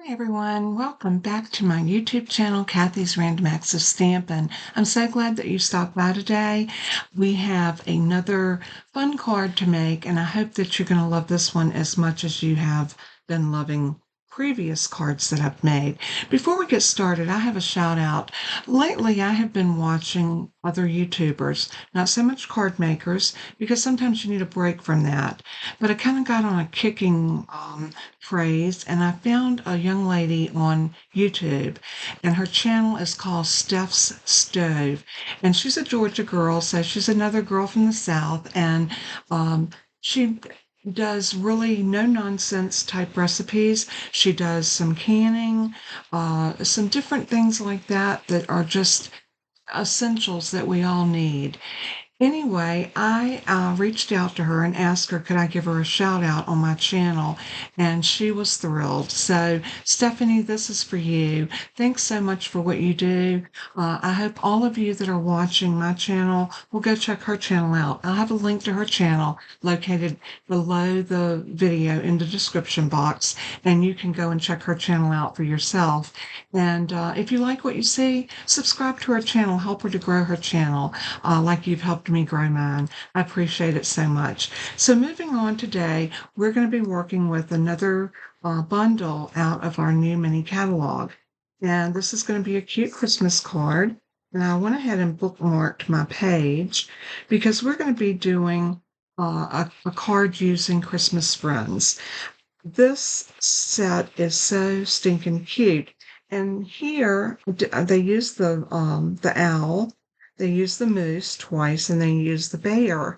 Hi everyone, welcome back to my YouTube channel, Kathy's Random Acts of Stampin'. I'm so glad that you stopped by today. We have another fun card to make, and I hope that you're going to love this one as much as you have been loving previous cards that I've made. Before we get started, I have a shout out. Lately, I have been watching other YouTubers, not so much card makers, because sometimes you need a break from that. But I kind of got on a kicking phrase, and I found a young lady on YouTube, and her channel is called Steph's Stove, and she's a Georgia girl, so she's another girl from the South, and she does really no nonsense type recipes. She does some canning, some different things like that that are just essentials that we all need. Anyway, I reached out to her and asked her, could I give her a shout out on my channel? And she was thrilled. So, Stephanie, this is for you. Thanks so much for what you do. I hope all of you that are watching my channel will go check her channel out. I'll have a link to her channel located below the video in the description box, and you can go and check her channel out for yourself. And if you like what you see, subscribe to her channel, help her to grow her channel like you've helped me grow mine. I appreciate it so much. So moving on today, we're going to be working with another bundle out of our new mini catalog. And this is going to be a cute Christmas card. And I went ahead and bookmarked my page because we're going to be doing a card using Christmas friends. This set is so stinking cute. And here they use the owl, they use the moose twice, and they use the bear.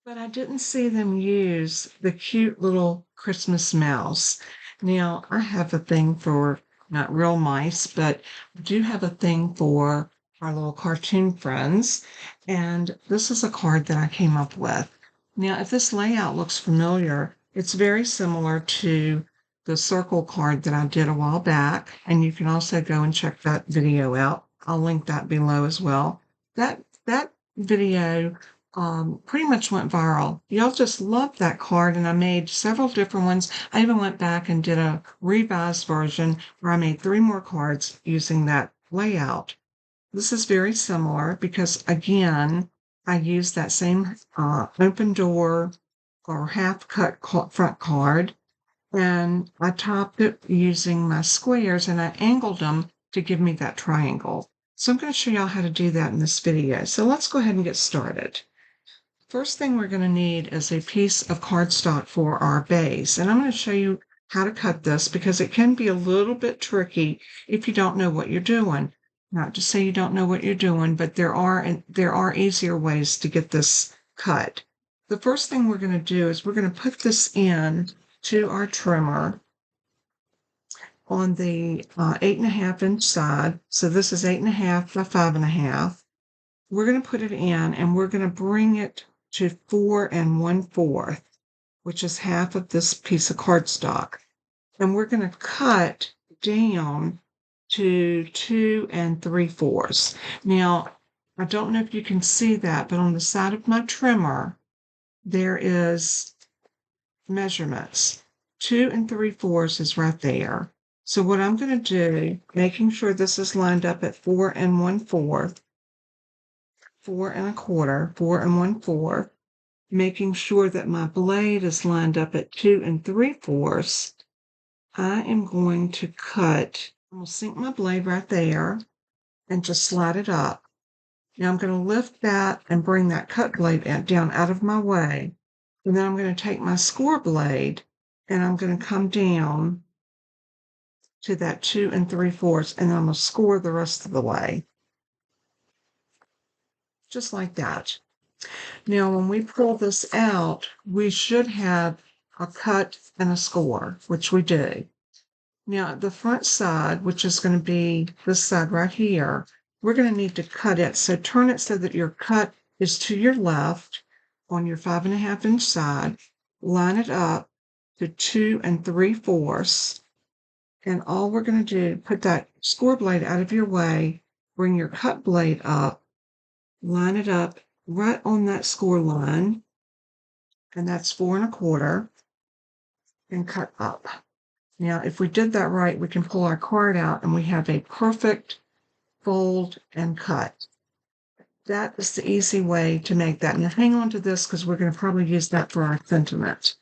But I didn't see them use the cute little Christmas mouse. Now, I have a thing for not real mice, but I do have a thing for our little cartoon friends. And this is a card that I came up with. Now, if this layout looks familiar, it's very similar to the circle card that I did a while back. And you can also go and check that video out. I'll link that below as well. That video pretty much went viral. Y'all just loved that card, and I made several different ones. I even went back and did a revised version where I made 3 more cards using that layout. This is very similar because, again, I used that same open door or half-cut front card, and I topped it using my squares, and I angled them to give me that triangle. So I'm going to show y'all how to do that in this video. So let's go ahead and get started. First thing we're going to need is a piece of cardstock for our base. And I'm going to show you how to cut this because it can be a little bit tricky if you don't know what you're doing. Not to say you don't know what you're doing, but there are easier ways to get this cut. The first thing we're going to do is we're going to put this in to our trimmer on the 8.5 inch side. So this is 8.5 by 5.5. We're going to put it in and we're going to bring it to 4 1/4, which is half of this piece of cardstock. And we're going to cut down to 2 3/4. Now, I don't know if you can see that, but on the side of my trimmer, there is measurements. 2 3/4 is right there. So what I'm going to do, making sure this is lined up at 4 1/4, 4 1/4, 4 1/4, making sure that my blade is lined up at 2 3/4, I am going to cut, I'm going to sink my blade right there and just slide it up. Now I'm going to lift that and bring that cut blade down out of my way. And then I'm going to take my score blade and I'm going to come down to that 2 3/4, and I'm going to score the rest of the way. Just like that. Now, when we pull this out, we should have a cut and a score, which we do. Now, the front side, which is going to be this side right here, we're going to need to cut it. So turn it so that your cut is to your left on your 5.5 inch side. Line it up to 2 3/4. And all we're going to do, put that score blade out of your way, bring your cut blade up, line it up right on that score line, and that's 4 1/4. and cut up. Now, if we did that right, we can pull our card out and we have a perfect fold and cut. That is the easy way to make that. Now, hang on to this because we're going to probably use that for our sentiment.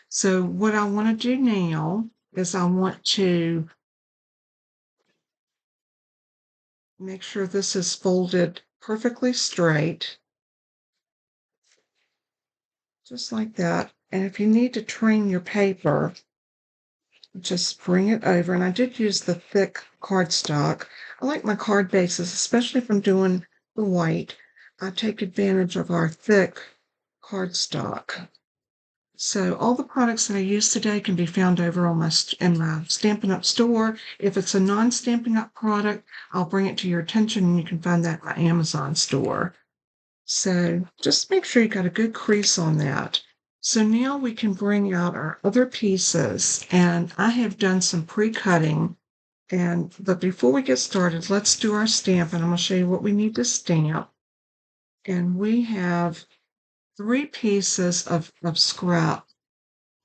So what I want to do now is I want to make sure this is folded perfectly straight, just like that. And if you need to trim your paper, just bring it over. And I did use the thick cardstock. I like my card bases, especially if I'm doing the white. I take advantage of our thick cardstock. So all the products that I use today can be found over on in my Stampin' Up! Store. If it's a non-Stampin' Up! Product, I'll bring it to your attention and you can find that in my Amazon store. So just make sure you got a good crease on that. So now we can bring out our other pieces, and I have done some pre-cutting. But before we get started, let's do our stamp, and I'm going to show you what we need to stamp. And we have 3 pieces of scrap,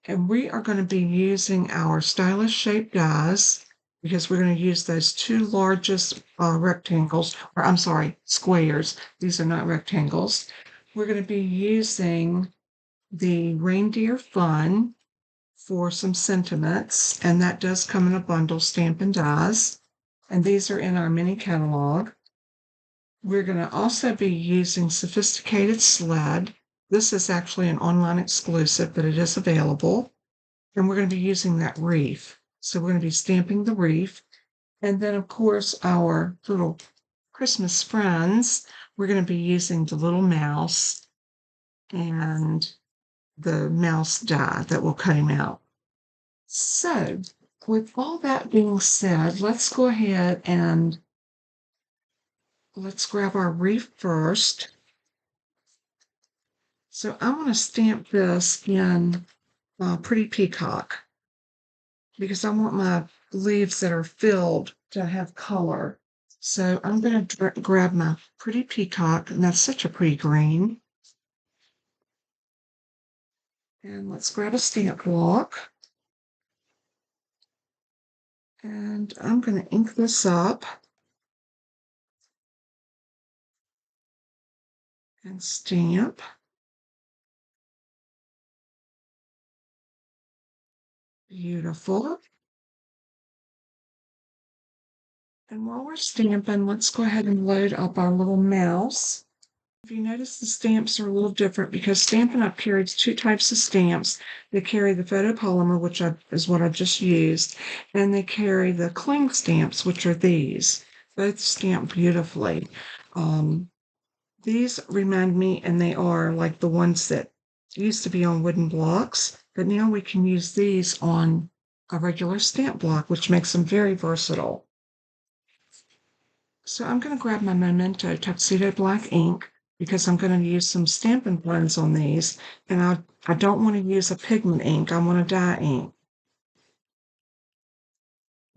and we are going to be using our stylish shape dies because we're going to use those 2 largest rectangles, or I'm sorry, squares. These are not rectangles. We're going to be using the Reindeer Fun for some sentiments, and that does come in a bundle, Stampin' Dies, and these are in our mini catalog. We're going to also be using Sophisticated Sled. This is actually an online exclusive, but it is available. And we're going to be using that reef. So we're going to be stamping the reef. And then, of course, our little Christmas friends, we're going to be using the little mouse and the mouse die that will cut him out. So with all that being said, let's go ahead and let's grab our reef first. So I want to stamp this in Pretty Peacock because I want my leaves that are filled to have color. So I'm going to grab my Pretty Peacock, and that's such a pretty green. And let's grab a stamp block. And I'm going to ink this up and stamp. Beautiful. And while we're stamping, let's go ahead and load up our little mouse. If you notice, the stamps are a little different because Stampin' Up! Carries 2 types of stamps. They carry the photopolymer, which is what I just used, and they carry the cling stamps, which are these. Both stamp beautifully. These remind me, and they are like the ones that used to be on wooden blocks, but now we can use these on a regular stamp block, which makes them very versatile. So I'm going to grab my Memento Tuxedo Black ink because I'm going to use some Stampin' blends on these, and I don't want to use a pigment ink. I want a dye ink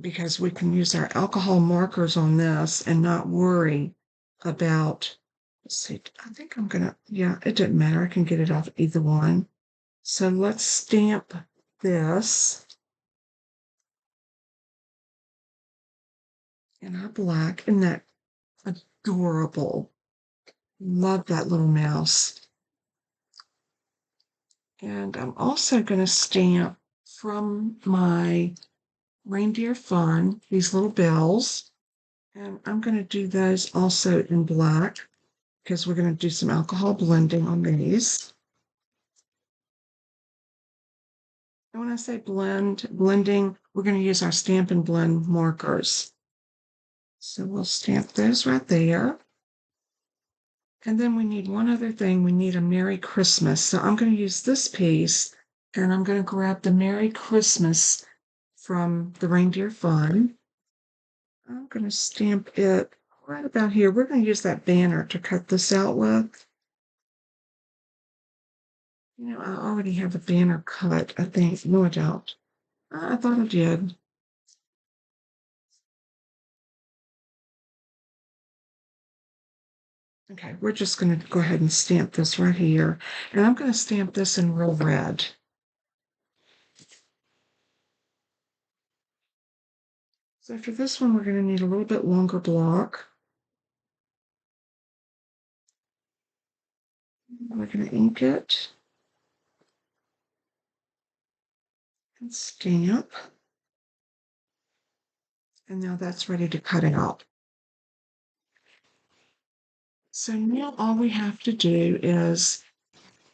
because we can use our alcohol markers on this and not worry about, let's see, I think I'm going to, yeah, it doesn't matter. I can get it off either one. So let's stamp this in our black. Isn't that adorable? Love that little mouse. And I'm also going to stamp from my Reindeer Fun these little bells. And I'm going to do those also in black because we're going to do some alcohol blending on these. And when I say blending, we're going to use our Stampin' Blend markers. So we'll stamp those right there. And then we need one other thing. We need a Merry Christmas. So I'm going to use this piece, and I'm going to grab the Merry Christmas from the Reindeer Fun. I'm going to stamp it right about here. We're going to use that banner to cut this out with. You know, I already have a banner cut, I think. No, I don't. I thought I did. Okay, we're just going to go ahead and stamp this right here. And I'm going to stamp this in real red. So for this one, we're going to need a little bit longer block. We're going to ink it and stamp. And now that's ready to cut out. So now all we have to do is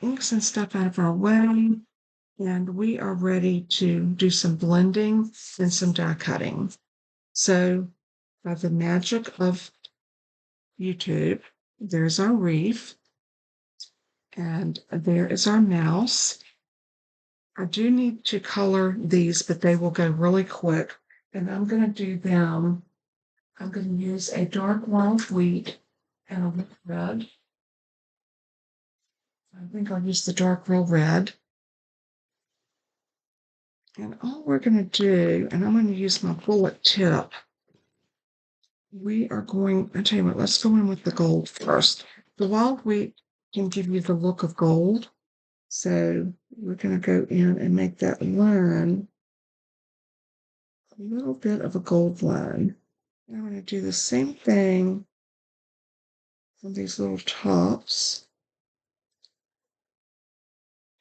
ink some stuff out of our way, and we are ready to do some blending and some die cutting. So by the magic of YouTube, there's our reef, and there is our mouse. I do need to color these, but they will go really quick, and I'm going to do them. I'm going to use a dark wild wheat and a red. I think I'll use the dark real red. And all we're going to do, and I'm going to use my bullet tip. We are going, I tell you what, let's go in with the gold first. The wild wheat can give you the look of gold. So we're going to go in and make that line a little bit of a gold line. And I'm going to do the same thing on these little tops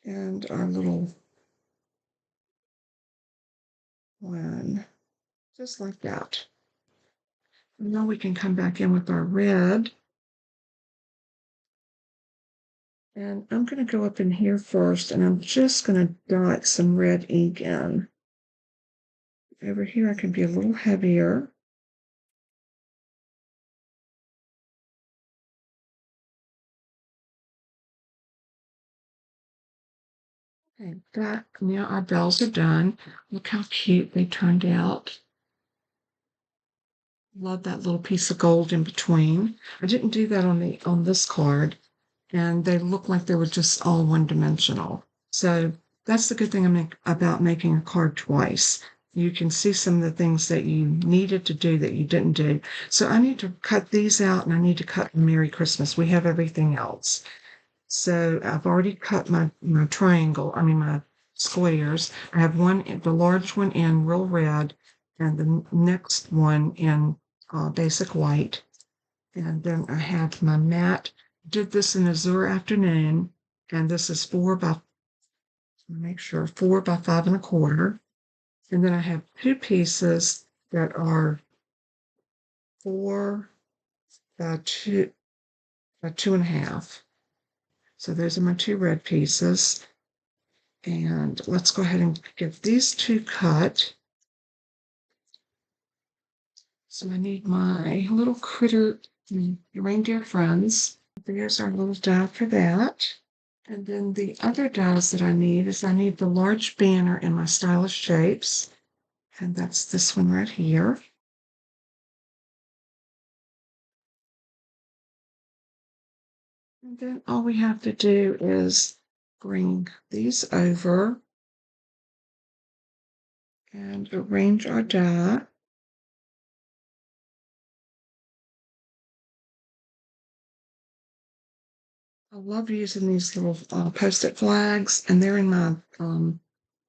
and our little line, just like that. And now we can come back in with our red. And I'm going to go up in here first, and I'm just going to dot some red ink in. Over here, I can be a little heavier. Okay, that, now our bells are done. Look how cute they turned out. Love that little piece of gold in between. I didn't do that on this card, and they look like they were just all one-dimensional. So that's the good thing about making a card twice. You can see some of the things that you needed to do that you didn't do. So I need to cut these out, and I need to cut Merry Christmas. We have everything else. So I've already cut my my squares. I have the large one in real red, and the next one in basic white. And then I have my mat. Did this in Azure Afternoon, and this is 4 by 5 1/4. And then I have two pieces that are 4 by 2 1/2. So those are my two red pieces. And let's go ahead and get these two cut. So I need my little critter reindeer friends. There's our little die for that. And then the other dies that I need the large banner in my stylish shapes. And that's this one right here. And then all we have to do is bring these over and arrange our die. I love using these little Post-it flags, and they're in my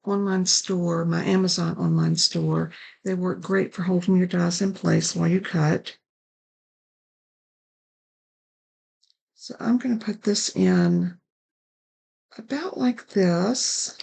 online store, my Amazon online store. They work great for holding your dies in place while you cut. So I'm going to put this in about like this.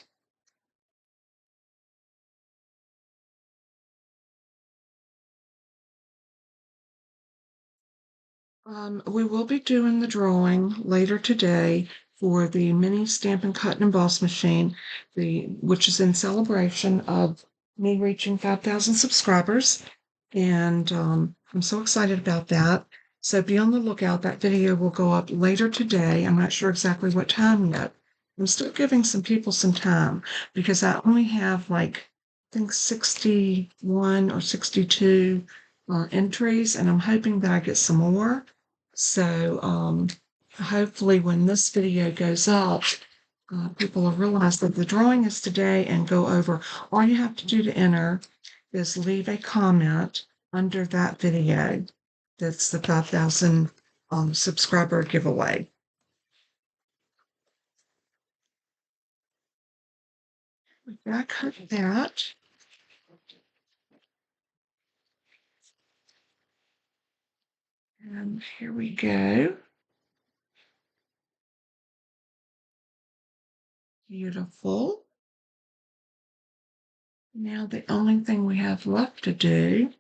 We will be doing the drawing later today for the mini Stampin' Cut and Emboss machine, which is in celebration of me reaching 5,000 subscribers. And I'm so excited about that. So be on the lookout. That video will go up later today. I'm not sure exactly what time yet. I'm still giving some people some time because I only have I think 61 or 62 entries, and I'm hoping that I get some more. So hopefully when this video goes up, people will realize that the drawing is today and go over. All you have to do to enter is leave a comment under that video. That's the 5,000 subscriber giveaway. I cut that. And here we go. Beautiful. Now the only thing we have left to do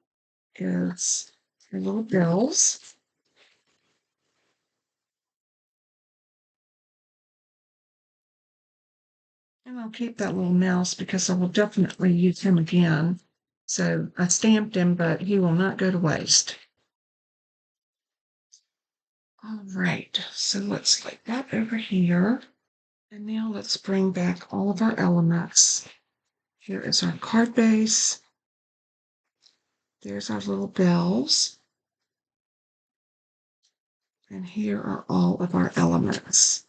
is our little bells. And I'll keep that little mouse because I will definitely use him again. So I stamped him, but he will not go to waste. All right, so let's lay that over here. And now let's bring back all of our elements. Here is our card base. There's our little bells. And here are all of our elements.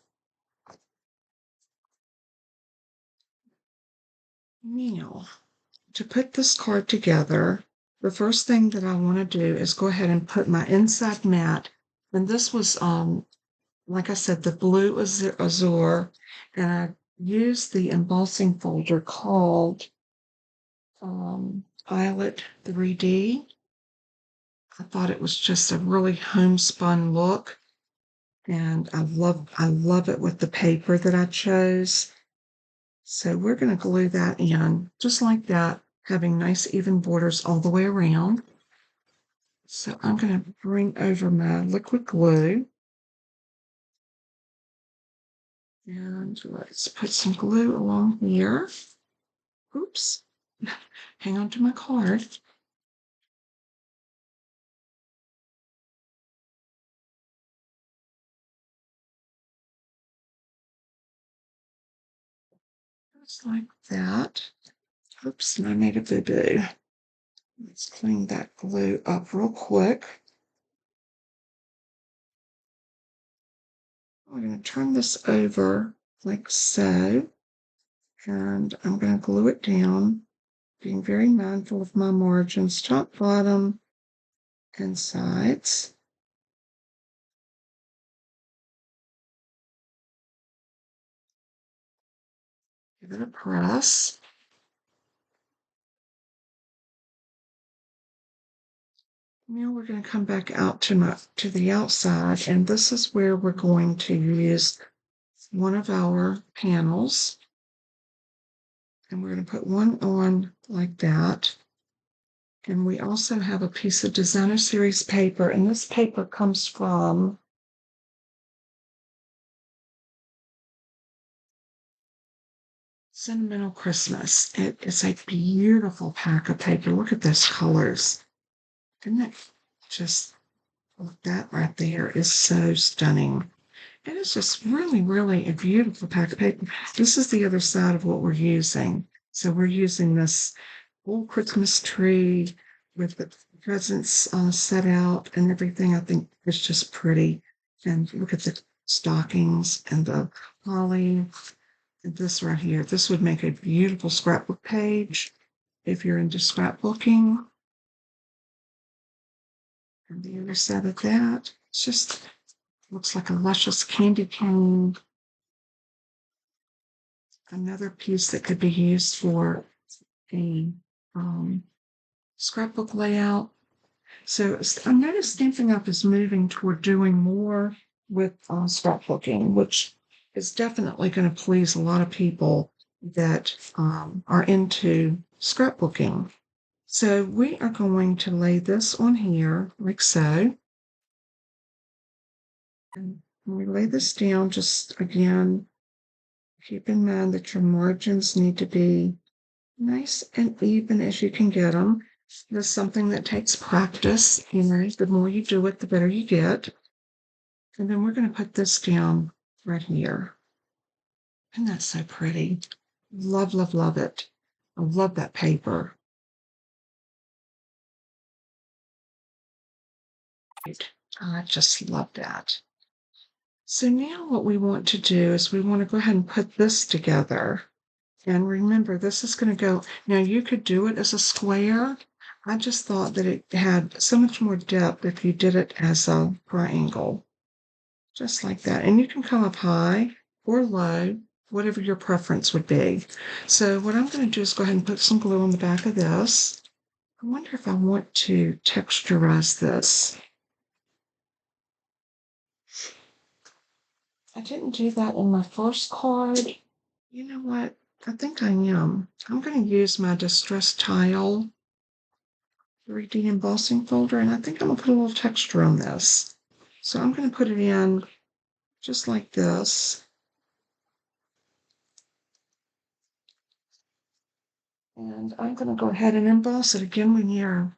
Now, to put this card together, the first thing that I want to do is go ahead and put my inside mat. And this was, like I said, the blue azure, and I used the embossing folder called Violet 3D. I thought it was just a really homespun look, and I love it with the paper that I chose. So we're going to glue that in just like that, having nice even borders all the way around. So I'm going to bring over my liquid glue. And let's put some glue along here. Oops. Hang on to my card. Just like that. Oops, and I made a boo-boo. Let's clean that glue up real quick. I'm going to turn this over like so, and I'm going to glue it down, being very mindful of my margins, top, bottom, and sides. Give it a press. Now we're going to come back out to the outside, and this is where we're going to use one of our panels. And we're going to put one on like that. And we also have a piece of designer series paper, and this paper comes from Sentimental Christmas. It is a beautiful pack of paper. Look at those colors. Isn't it just, that right there is so stunning. It is just really, really a beautiful pack of paper. This is the other side of what we're using. So we're using this old Christmas tree with the presents set out and everything. I think it's just pretty. And look at the stockings and the holly. And this right here, this would make a beautiful scrapbook page if you're into scrapbooking. And the other side of that, it's just looks like a luscious candy cane. Another piece that could be used for a scrapbook layout. So I noticed Stampin' Up! Is moving toward doing more with scrapbooking, which is definitely going to please a lot of people that are into scrapbooking. So we are going to lay this on here like so. And when we lay this down, just again, keep in mind that your margins need to be nice and even as you can get them. This is something that takes practice. You know, the more you do it, the better you get. And then we're going to put this down right here. And that's so pretty. Love, love, love it. I love that paper. I just love that. So now what we want to do is we want to go ahead and put this together. And remember, this is going to go, now you could do it as a square. I just thought that it had so much more depth if you did it as a triangle. Just like that. And you can come up high or low, whatever your preference would be. So what I'm going to do is go ahead and put some glue on the back of this. I wonder if I want to texturize this. I didn't do that in my first card. You know what? I think I am. I'm going to use my Distress Tile 3D embossing folder, and I think I'm going to put a little texture on this. So I'm going to put it in just like this. And I'm going to go ahead and emboss it. Again, we need our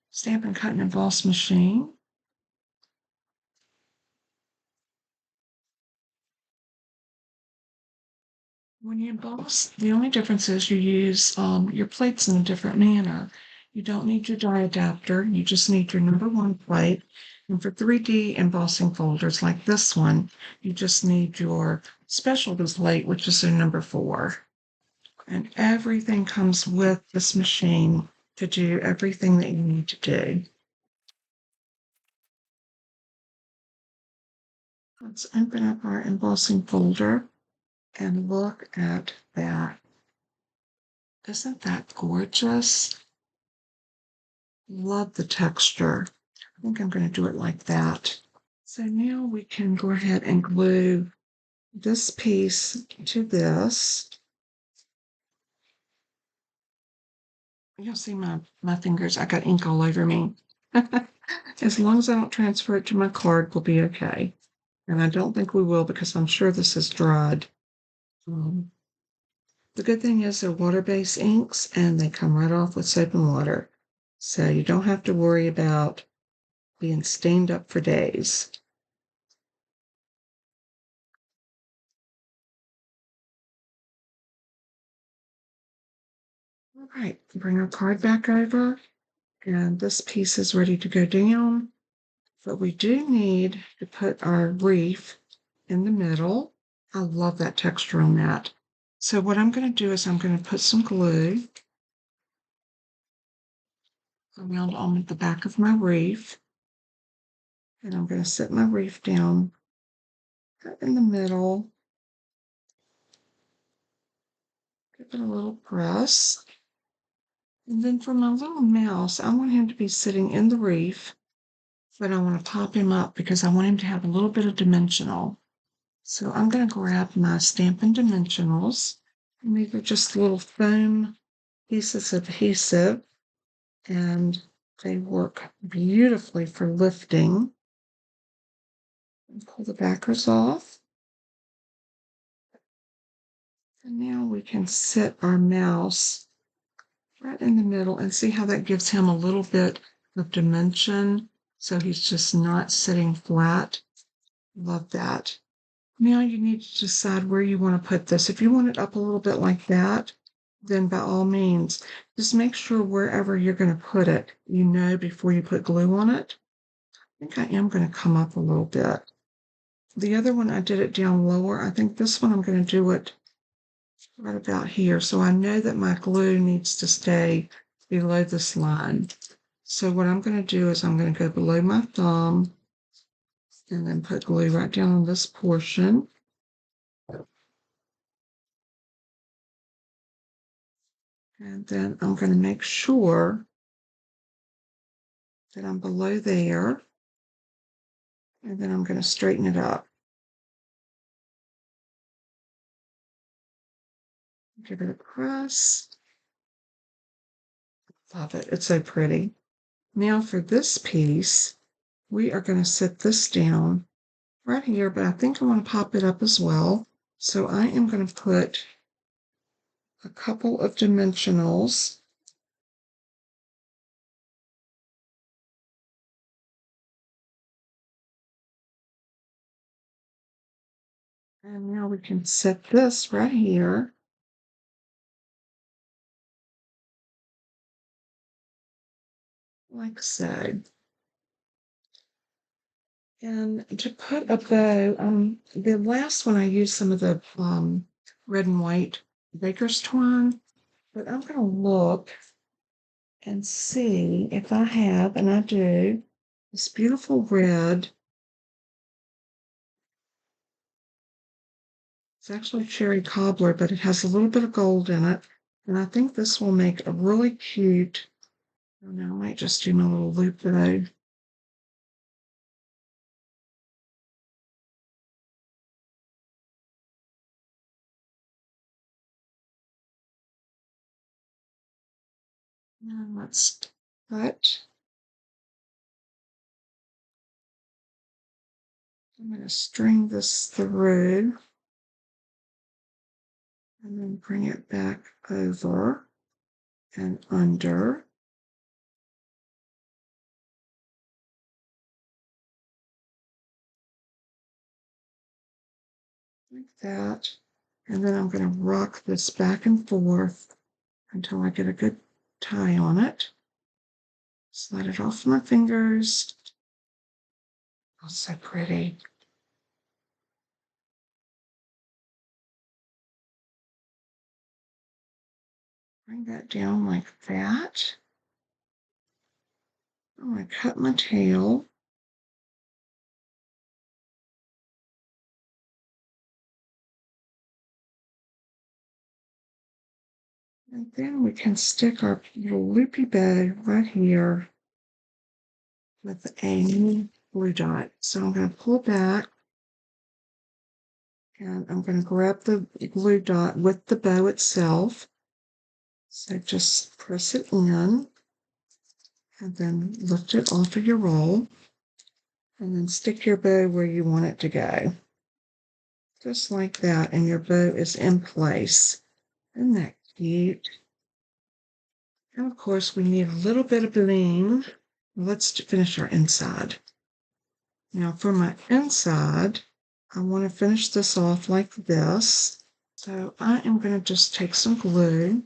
Stampin' Cut and Emboss machine. When you emboss, the only difference is you use your plates in a different manner. You don't need your die adapter. You just need your #1 plate. And for 3D embossing folders like this one, you just need your specialty plate, which is a #4. And everything comes with this machine to do everything that you need to do. Let's open up our embossing folder and look at that. Isn't that gorgeous? Love the texture. I think I'm going to do it like that. So now we can go ahead and glue this piece to this. You'll see my fingers. I got ink all over me. As long as I don't transfer it to my card, we'll be okay. And I don't think we will because I'm sure this is dried. The good thing is they're water-based inks and they come right off with soap and water. So you don't have to worry about being stained up for days. All right, bring our card back over, and this piece is ready to go down. But we do need to put our wreath in the middle. I love that texture on that. So what I'm going to do is I'm going to put some glue around on the back of my wreath. And I'm going to set my wreath down in the middle. Give it a little press. And then for my little mouse, I want him to be sitting in the wreath, but I want to pop him up because I want him to have a little bit of dimensional. So I'm going to grab my Stampin' Dimensionals. And these are just little foam pieces of adhesive, and they work beautifully for lifting. And pull the backers off. And now we can sit our mouse right in the middle and see how that gives him a little bit of dimension. So he's just not sitting flat. Love that. Now you need to decide where you want to put this. If you want it up a little bit like that, then by all means, just make sure wherever you're going to put it, you know before you put glue on it. I think I am going to come up a little bit. The other one, I did it down lower. I think this one, I'm going to do it right about here. So I know that my glue needs to stay below this line. So what I'm going to do is I'm going to go below my thumb and then put glue right down on this portion. And then I'm going to make sure that I'm below there. And then I'm going to straighten it up. Give it a press. Love it. It's so pretty. Now for this piece, we are going to set this down right here, but I think I want to pop it up as well. So I am going to put a couple of dimensionals. And now we can set this right here. Like so. And to put a bow, the last one I used some of the red and white baker's twine, but I'm going to look and see if I have, and I do, this beautiful red. It's actually cherry cobbler, but it has a little bit of gold in it. And I think this will make a really cute, I don't know, I might just do my little loop bow. Now let's cut. I'm going to string this through and then bring it back over and under. Like that. And then I'm going to rock this back and forth until I get a good tie on it. Slide it off my fingers. Oh, so pretty. Bring that down like that. I'm going to cut my tail. And then we can stick our little loopy bow right here with a glue dot. So I'm going to pull back and I'm going to grab the glue dot with the bow itself. So just press it in and then lift it off of your roll and then stick your bow where you want it to go. Just like that, and your bow is in place. Isn't that cute? And of course, we need a little bit of bling. Let's finish our inside. Now for my inside, I want to finish this off like this. So I am going to just take some glue.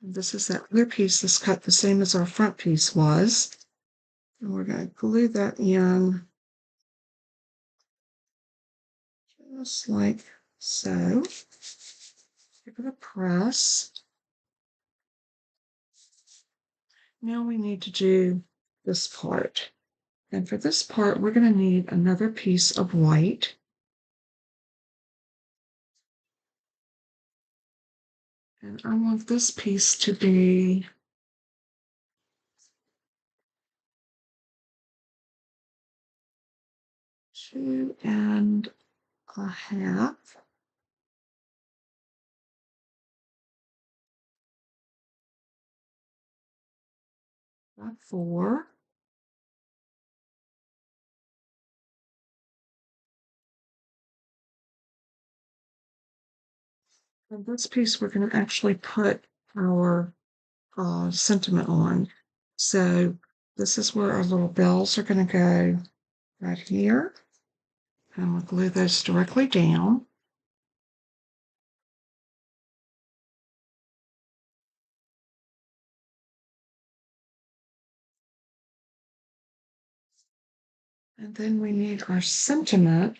And this is that clear piece that's cut the same as our front piece was. And we're going to glue that in just like so. Give it a press. Now we need to do this part. And for this part, we're going to need another piece of white. And I want this piece to be two and a half. Not four. And this piece we're going to actually put our sentiment on. So this is where our little bells are going to go right here. And we'll glue those directly down. And then we need our sentiment.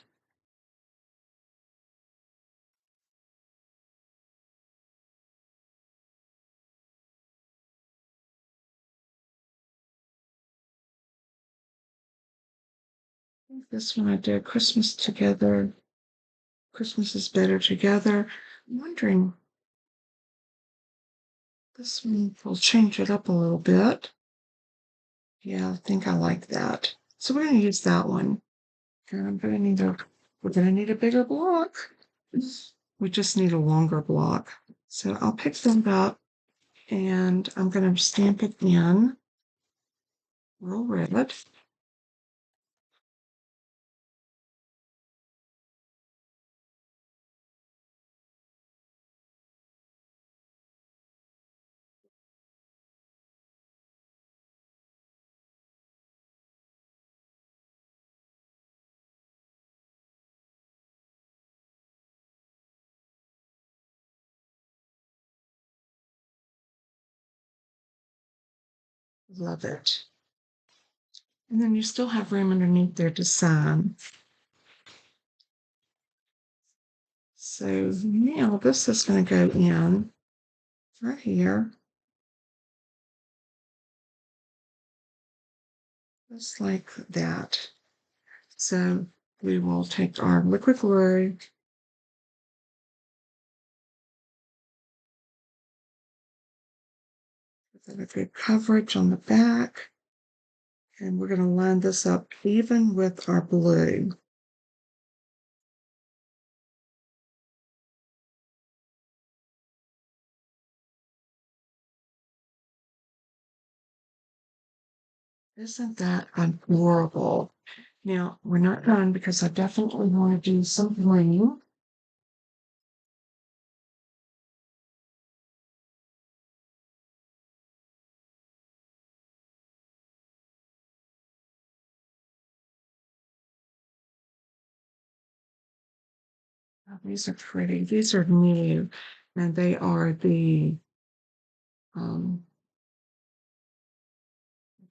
This one I did Christmas together. Christmas is better together. I'm wondering, this one will change it up a little bit. Yeah, I think I like that. So we're going to use that one. And we're going to need a bigger block. We just need a longer block. So I'll pick them up and I'm going to stamp it in real red. Love it. And then you still have room underneath there to sign. So now this is going to go in right here. Just like that. So we will take our liquid glue. Give it a good coverage on the back. And we're going to line this up even with our blue. Isn't that adorable? Now, we're not done because I definitely want to do some bling. Oh, these are pretty. These are new, and they are the um,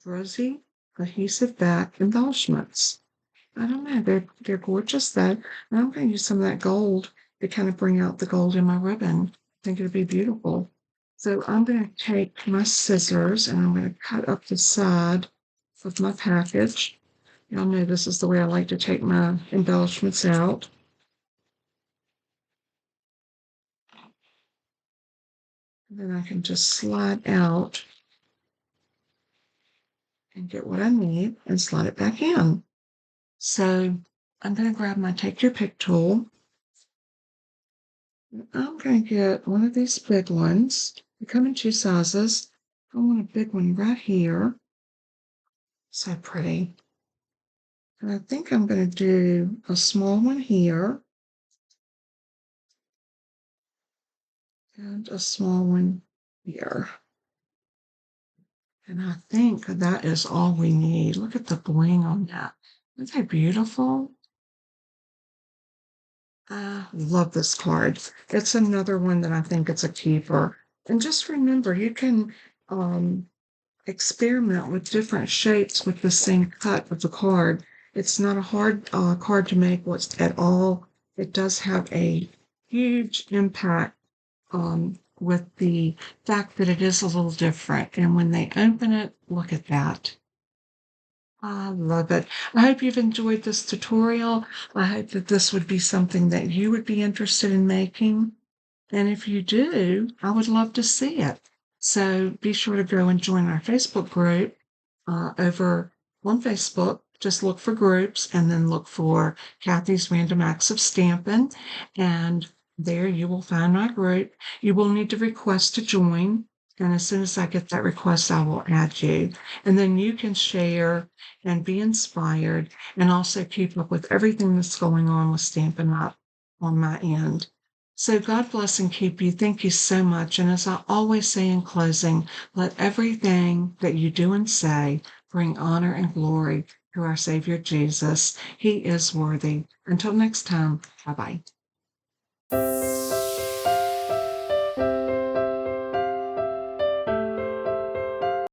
rosy adhesive back embellishments. I don't know. They're gorgeous though. And I'm going to use some of that gold to kind of bring out the gold in my ribbon. I think it'd be beautiful. So I'm going to take my scissors and I'm going to cut up the side of my package. Y'all know this is the way I like to take my embellishments out. And then I can just slide out and get what I need and slide it back in. So I'm going to grab my Take Your Pick tool. I'm going to get one of these big ones. They come in two sizes. I want a big one right here. So pretty. And I think I'm going to do a small one here and a small one here. And I think that is all we need. Look at the bling on that. Isn't that beautiful? I love this card. It's another one that I think it's a keeper. And just remember, you can experiment with different shapes with the same cut of the card. It's not a hard card to make what's at all. It does have a huge impact with the fact that it is a little different. And when they open it, look at that. I love it. I hope you've enjoyed this tutorial. I hope that this would be something that you would be interested in making. And if you do, I would love to see it. So be sure to go and join our Facebook group over on Facebook. Just look for groups and then look for Kathy's Random Acts of Stampin'. And there you will find my group. You will need to request to join. And as soon as I get that request, I will add you. And then you can share and be inspired and also keep up with everything that's going on with Stampin' Up on my end. So God bless and keep you. Thank you so much. And as I always say in closing, let everything that you do and say bring honor and glory to our Savior Jesus. He is worthy. Until next time, bye bye.